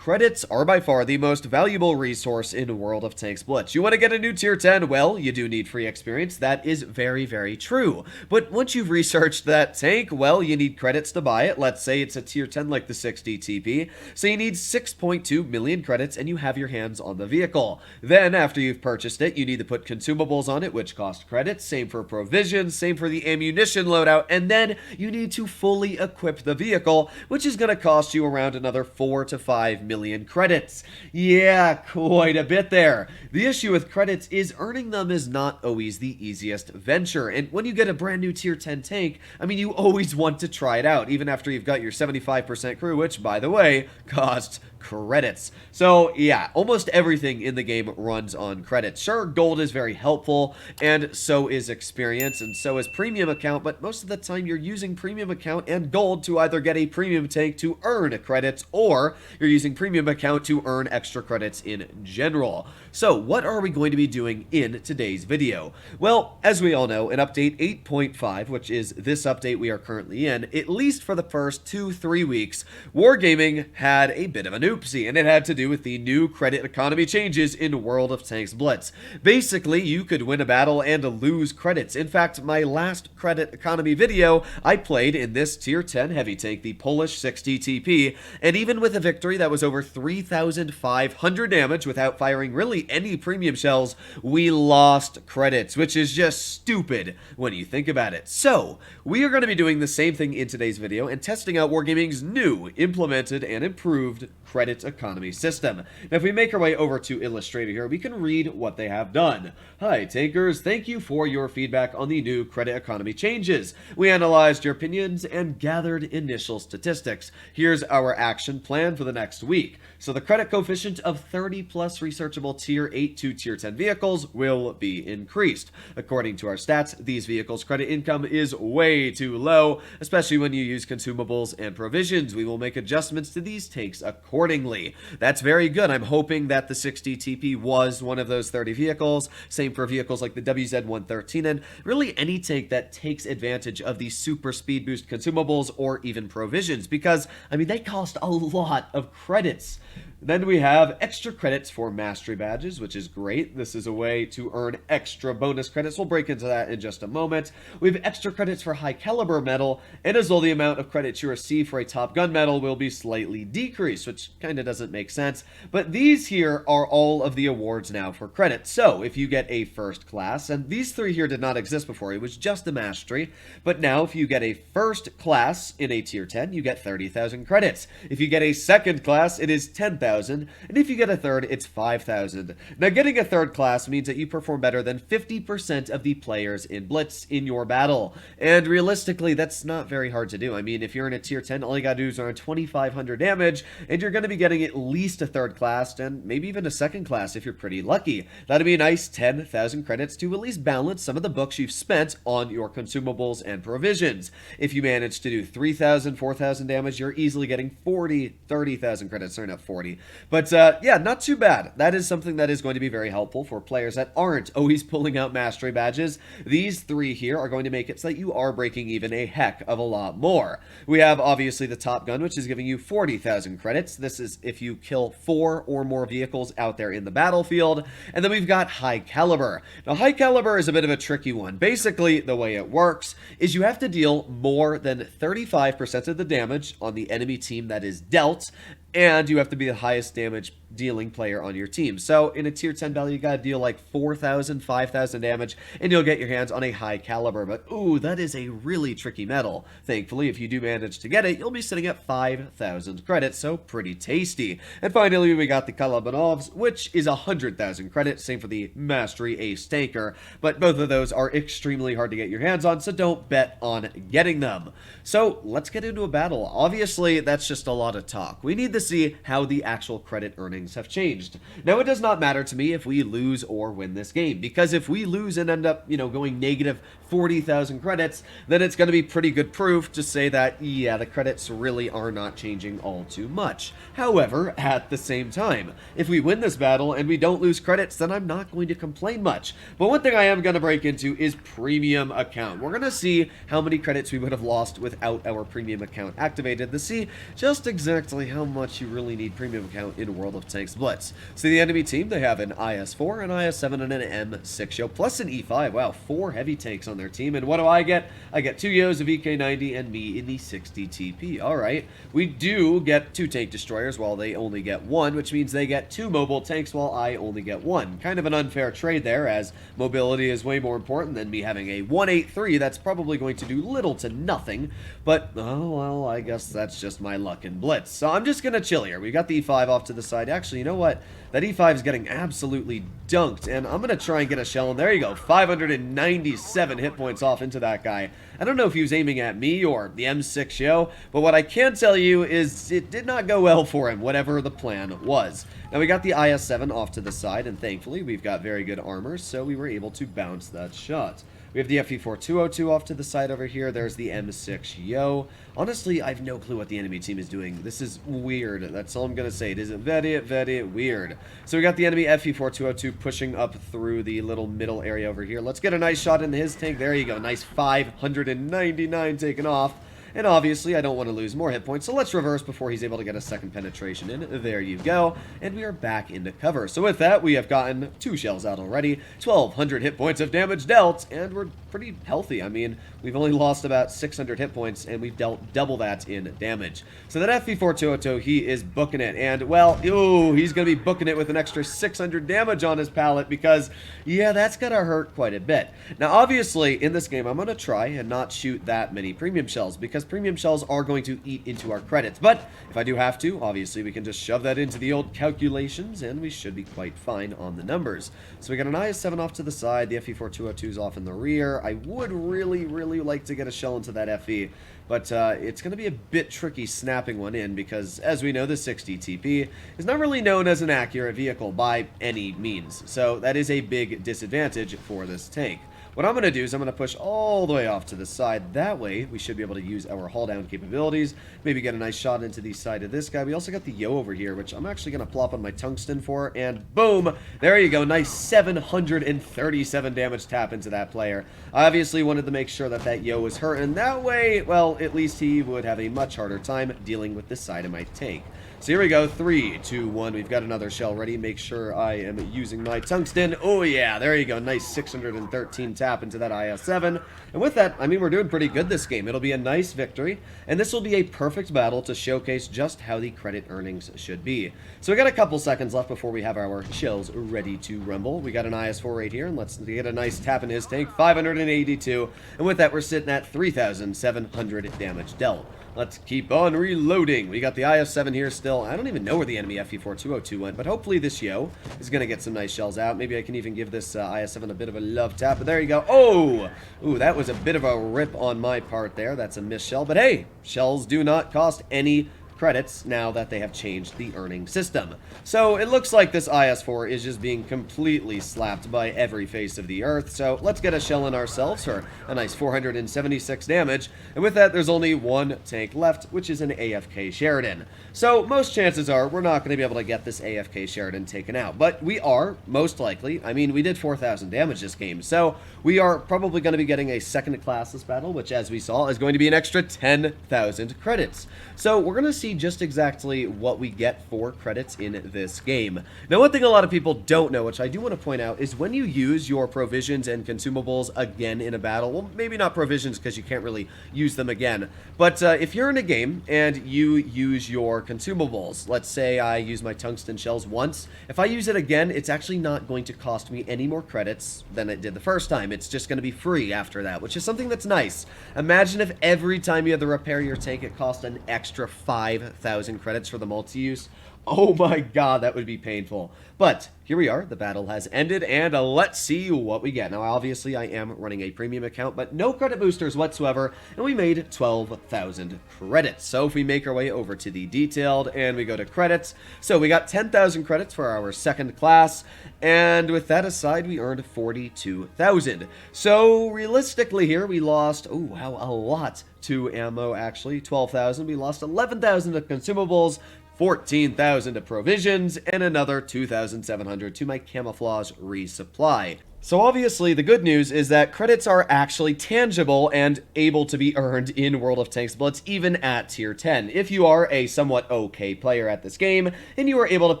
credits are by far the most valuable resource in World of Tanks Blitz. You want to get a new tier 10? Well, you do need free experience. That is very, very true. But once you've researched that tank, well, you need credits to buy it. Let's say it's a tier 10 like the 60 TP. So you need 6.2 million credits and you have your hands on the vehicle. Then, after you've purchased it, you need to put consumables on it, which cost credits. Same for provisions, same for the ammunition loadout. And then you need to fully equip the vehicle, which is going to cost you around another 4 to 5 million credits. Yeah, quite a bit there. The issue with credits is earning them is not always the easiest venture. And when you get a brand new tier 10 tank, I mean, you always want to try it out, even after you've got your 75% crew, which, by the way, costs credits. So yeah, almost everything in the game runs on credits. Sure, gold is very helpful, and so is experience, and so is premium account, but most of the time you're using premium account and gold to either get a premium tank to earn credits, or you're using premium account to earn extra credits in general. So what are we going to be doing in today's video? Well, as we all know, in update 8.5, which is this update we are currently in, at least for the first 2-3 weeks, Wargaming had a bit of an oopsie, and it had to do with the new credit economy changes in World of Tanks Blitz. Basically, you could win a battle and lose credits. In fact, my last credit economy video, I played in this tier 10 heavy tank, the Polish 60 TP, and even with a victory that was over 3,500 damage without firing really any premium shells, we lost credits, which is just stupid when you think about it. So, we are going to be doing the same thing in today's video and testing out Wargaming's new, implemented, and improved credit economy system. Now, if we make our way over to Illustrator here, we can read what they have done. Hi, tankers. Thank you for your feedback on the new credit economy changes. We analyzed your opinions and gathered initial statistics. Here's our action plan for the next week. So the credit coefficient of 30 plus researchable tier 8 to tier 10 vehicles will be increased. According to our stats, these vehicles' credit income is way too low, especially when you use consumables and provisions. We will make adjustments to these tanks accordingly. That's very good. I'm hoping that the 60 TP was one of those 30 vehicles. Same for vehicles like the WZ-113 and really any tank that takes advantage of the super speed boost consumables or even provisions, because, I mean, they cost a lot of credits. Then we have extra credits for mastery badges, which is great. This is a way to earn extra bonus credits. We'll break into that in just a moment. We have extra credits for high caliber medal, and as well the amount of credits you receive for a top gun medal will be slightly decreased, which kind of doesn't make sense. But these here are all of the awards now for credits. So if you get a first class, and these three here did not exist before, it was just the mastery, but now if you get a first class in a tier 10, you get 30,000 credits. If you get a second class, it is 10,000. And if you get a third, it's 5,000. Now, getting a third class means that you perform better than 50% of the players in Blitz in your battle. And realistically, that's not very hard to do. I mean, if you're in a tier 10, all you gotta do is earn 2,500 damage, and you're gonna be getting at least a third class, and maybe even a second class if you're pretty lucky. That'd be a nice 10,000 credits to at least balance some of the books you've spent on your consumables and provisions. If you manage to do 3,000, 4,000 damage, you're easily getting 40, 30,000 credits. Sorry, not 40. But yeah, not too bad. That is something that is going to be very helpful for players that aren't always pulling out mastery badges. These three here are going to make it so that you are breaking even a heck of a lot more. We have obviously the Top Gun, which is giving you 40,000 credits. This is if you kill 4 or more vehicles out there in the battlefield. And then we've got High Caliber. Now, High Caliber is a bit of a tricky one. Basically, the way it works is you have to deal more than 35% of the damage on the enemy team that is dealt, and you have to be the highest damage dealing player on your team. So in a tier 10 battle, you gotta deal like 4,000, 5,000 damage, and you'll get your hands on a high caliber. But ooh, that is a really tricky medal. Thankfully, if you do manage to get it, you'll be sitting at 5,000 credits, so pretty tasty. And finally, we got the Kalabanovs, which is 100,000 credits, same for the Mastery Ace Tanker, but both of those are extremely hard to get your hands on, so don't bet on getting them. So let's get into a battle. Obviously, that's just a lot of talk. We need to see how the actual credit earnings have changed. Now, it does not matter to me if we lose or win this game, because if we lose and end up, going negative 40,000 credits, then it's going to be pretty good proof to say that, yeah, the credits really are not changing all too much. However, at the same time, if we win this battle and we don't lose credits, then I'm not going to complain much. But one thing I am going to break into is premium account. We're going to see how many credits we would have lost without our premium account activated to see just exactly how much much you really need premium account in World of Tanks Blitz. So the enemy team, they have an IS-4, an IS-7, and an M6 Yo, plus an E5. Wow, 4 heavy tanks on their team. And what do I get? I get 2 Yos of EK90 and me in the 60 TP. Alright, we do get 2 tank destroyers while they only get 1, which means they get 2 mobile tanks while I only get 1. Kind of an unfair trade there, as mobility is way more important than me having a 183 that's probably going to do little to nothing. But, oh well, I guess that's just my luck in Blitz. So I'm just gonna chill here. We got the E5 off to the side. Actually, you know what? That E5 is getting absolutely dunked, and I'm gonna try and get a shell, and there you go. 597 hit points off into that guy. I don't know if he was aiming at me or the M6 Yo, but what I can tell you is it did not go well for him, whatever the plan was. Now, we got the IS-7 off to the side, and thankfully, we've got very good armor, so we were able to bounce that shot. We have the FE-4202 off to the side over here. There's the M6 Yo. Honestly, I have no clue what the enemy team is doing. This is weird. That's all I'm going to say. It is very, very weird. So we got the enemy FE-4202 pushing up through the little middle area over here. Let's get a nice shot in his tank. There you go. Nice 599 taken off. And obviously, I don't want to lose more hit points, so let's reverse before he's able to get a second penetration in. There you go. And we are back into cover. So with that, we have gotten 2 shells out already, 1,200 hit points of damage dealt, and we're pretty healthy. I mean, we've only lost about 600 hit points, and we've dealt double that in damage. So that FE-4202, he is booking it, and, well, ooh, he's going to be booking it with an extra 600 damage on his pallet, because, yeah, that's going to hurt quite a bit. Now, obviously, in this game, I'm going to try and not shoot that many premium shells, because premium shells are going to eat into our credits. But if I do have to, obviously we can just shove that into the old calculations and we should be quite fine on the numbers. So we got an IS-7 off to the side, the FE-4202 is off in the rear. I would really like to get a shell into that FE, but it's going to be a bit tricky snapping one in because, as we know, the 60 TP is not really known as an accurate vehicle by any means. So that is a big disadvantage for this tank. What I'm going to do is I'm going to push all the way off to the side. That way, we should be able to use our haul-down capabilities. Maybe get a nice shot into the side of this guy. We also got the Yo over here, which I'm actually going to plop on my tungsten for. And boom! There you go. Nice 737 damage tap into that player. I obviously wanted to make sure that that Yo was hurt. And that way, well, at least he would have a much harder time dealing with this side of my tank. So here we go, 3, 2, 1. We've got another shell ready. Make sure I am using my tungsten. Oh yeah, there you go. Nice 613 tap into that IS-7. And with that, I mean, we're doing pretty good this game. It'll be a nice victory, and this will be a perfect battle to showcase just how the credit earnings should be. So we got a couple seconds left before we have our shells ready to rumble. We got an IS-4 right here, and let's get a nice tap in his tank, 582. And with that, we're sitting at 3,700 damage dealt. Let's keep on reloading. We got the IS-7 here still. I don't even know where the enemy FE-4202 went, but hopefully this Yo is going to get some nice shells out. Maybe I can even give this IS-7 a bit of a love tap, but there you go. Oh! Ooh, that was a bit of a rip on my part there. That's a missed shell, but hey, shells do not cost any credits now that they have changed the earning system. So it looks like this IS-4 is just being completely slapped by every face of the earth. So let's get a shell in ourselves for a nice 476 damage. And with that, there's only one tank left, which is an AFK Sheridan. So most chances are we're not going to be able to get this AFK Sheridan taken out. But we are, most likely. I mean, we did 4,000 damage this game. So we are probably going to be getting a second class this battle, which, as we saw, is going to be an extra 10,000 credits. So we're going to see just exactly what we get for credits in this game. Now, one thing a lot of people don't know, which I do want to point out, is when you use your provisions and consumables again in a battle, well, maybe not provisions because you can't really use them again, but if you're in a game and you use your consumables, let's say I use my tungsten shells once, if I use it again, it's actually not going to cost me any more credits than it did the first time. It's just going to be free after that, which is something that's nice. Imagine if every time you had to repair your tank, it cost an extra 5,000 credits for the multi-use. Oh my god, that would be painful. But here we are, the battle has ended, and let's see what we get. Now, obviously, I am running a premium account, but no credit boosters whatsoever, and we made 12,000 credits. So if we make our way over to the detailed, and we go to credits, so we got 10,000 credits for our second class, and with that aside, we earned 42,000. So realistically here, we lost, oh wow, a lot to ammo, actually, 12,000. We lost 11,000 of consumables, 14,000 of provisions, and another 2,700 to my camouflage resupply. So obviously, the good news is that credits are actually tangible and able to be earned in World of Tanks Blitz, even at Tier 10. If you are a somewhat okay player at this game, and you are able to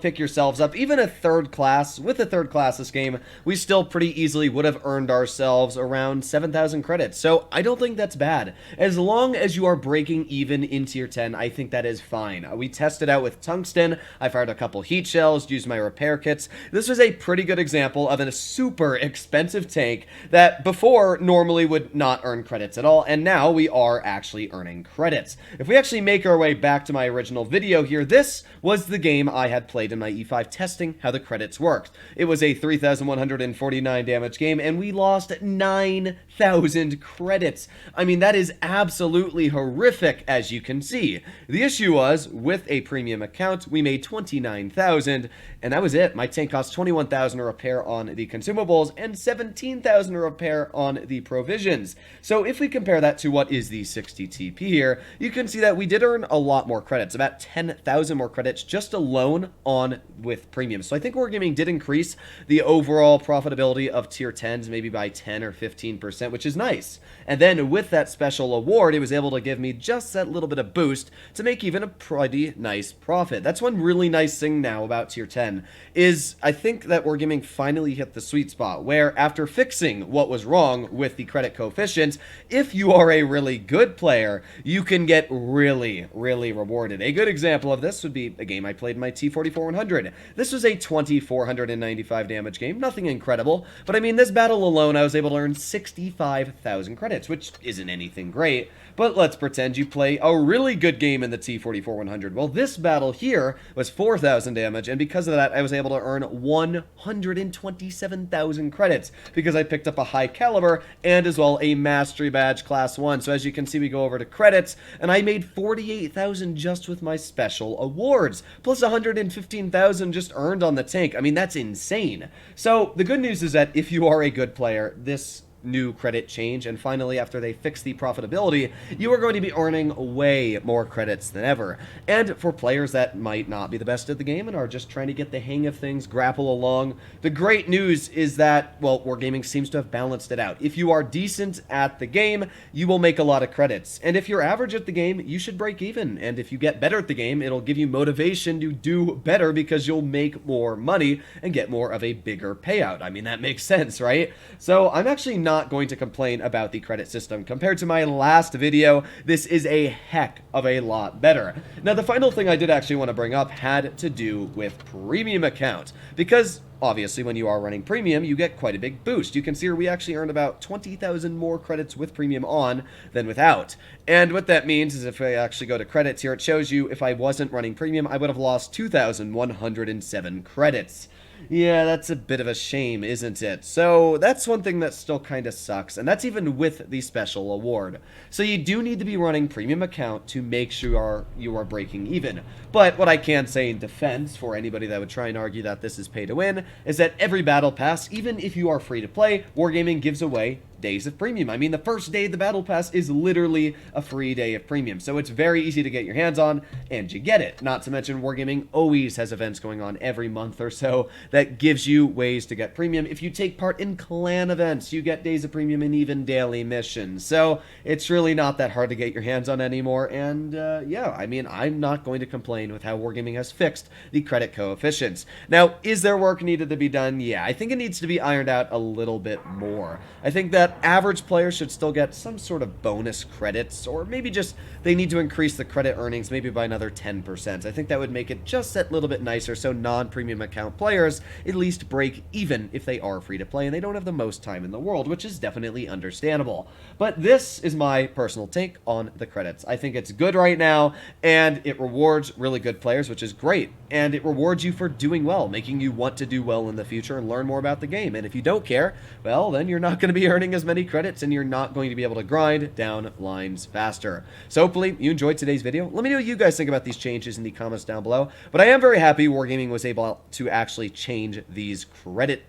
pick yourselves up even a third class, with a third class this game, we still pretty easily would have earned ourselves around 7,000 credits. So I don't think that's bad. As long as you are breaking even in Tier 10, I think that is fine. We tested out with Tungsten, I fired a couple heat shells, used my repair kits. This was a pretty good example of a super expensive tank that before normally would not earn credits at all, and now we are actually earning credits. If we actually make our way back to my original video here, this was the game I had played in my E5 testing how the credits worked. It was a 3,149 damage game, and we lost 9,000 credits. I mean, that is absolutely horrific, as you can see. The issue was, with a premium account, we made 29,000, and that was it. My tank cost 21,000 to repair on the consumables, and 17,000 to repair on the provisions. So if we compare that to what is the 60 TP here, you can see that we did earn a lot more credits, about 10,000 more credits just alone on with premium. So I think Wargaming did increase the overall profitability of tier 10s maybe by 10 or 15%, which is nice. And then with that special award, it was able to give me just that little bit of boost to make even a pretty nice profit. That's one really nice thing now about tier 10 is I think that Wargaming finally hit the sweet spot where after fixing what was wrong with the credit coefficient, if you are a really good player, you can get really rewarded. A good example of this would be a game I played in my T44-100. This was a 2,495 damage game, nothing incredible, but I mean this battle alone I was able to earn 65,000 credits, which isn't anything great, but let's pretend you play a really good game in the T44-100. Well, this battle here was 4,000 damage, and because of that I was able to earn 127,000 credits because I picked up a high caliber and as well a mastery badge class 1. So as you can see, we go over to credits and I made 48,000 just with my special awards, plus 115,000 just earned on the tank. I mean, that's insane. So the good news is that if you are a good player, this new credit change, and finally after they fix the profitability, you are going to be earning way more credits than ever. And for players that might not be the best at the game and are just trying to get the hang of things, grapple along, the great news is that, well, Wargaming seems to have balanced it out. If you are decent at the game, you will make a lot of credits, and if you're average at the game, you should break even, and if you get better at the game, it'll give you motivation to do better because you'll make more money and get more of a bigger payout. I mean, that makes sense, right? So I'm actually not going to complain about the credit system. Compared to my last video, this is a heck of a lot better. Now, the final thing I did actually want to bring up had to do with premium account, because obviously when you are running premium, you get quite a big boost. You can see here we actually earned about 20,000 more credits with premium on than without. And what that means is if I actually go to credits here, it shows you if I wasn't running premium, I would have lost 2,107 credits. Yeah, that's a bit of a shame, isn't it? So that's one thing that still kind of sucks, and that's even with the special award. So you do need to be running premium account to make sure you are breaking even. But what I can say in defense for anybody that would try and argue that this is pay to win is that every battle pass, even if you are free to play, Wargaming gives away days of premium. I mean, the first day of the battle pass is literally a free day of premium, so it's very easy to get your hands on, and you get it. Not to mention, Wargaming always has events going on every month or so that gives you ways to get premium. If you take part in clan events, you get days of premium and even daily missions, so it's really not that hard to get your hands on anymore, and yeah, I mean, I'm not going to complain with how Wargaming has fixed the credit coefficients. Now, is there work needed to be done? Yeah, I think it needs to be ironed out a little bit more. I think that average players should still get some sort of bonus credits, or maybe just they need to increase the credit earnings maybe by another 10%. I think that would make it just that little bit nicer so non-premium account players at least break even if they are free to play and they don't have the most time in the world, which is definitely understandable. But this is my personal take on the credits. I think it's good right now, and it rewards really good players, which is great, and it rewards you for doing well, making you want to do well in the future and learn more about the game. And if you don't care, well, then you're not going to be earning as many credits and you're not going to be able to grind down lines faster. So hopefully you enjoyed today's video. Let me know what you guys think about these changes in the comments down below. But I am very happy Wargaming was able to actually change these credit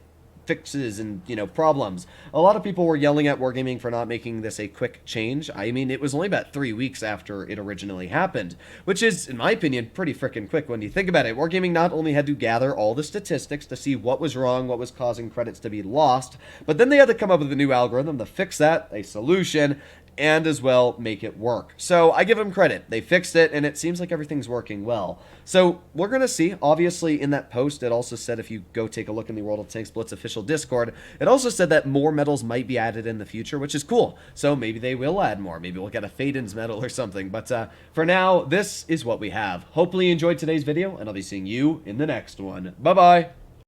fixes and, problems. A lot of people were yelling at Wargaming for not making this a quick change. I mean, it was only about 3 weeks after it originally happened, which is, in my opinion, pretty freaking quick when you think about it. Wargaming not only had to gather all the statistics to see what was wrong, what was causing credits to be lost, but then they had to come up with a new algorithm to fix that, a solution, and as well make it work. So I give them credit. They fixed it, and it seems like everything's working well. So we're going to see. Obviously, in that post, it also said, if you go take a look in the World of Tanks Blitz official Discord, it also said that more medals might be added in the future, which is cool. So maybe they will add more. Maybe we'll get a Faden's medal or something. But for now, this is what we have. Hopefully you enjoyed today's video, and I'll be seeing you in the next one. Bye-bye.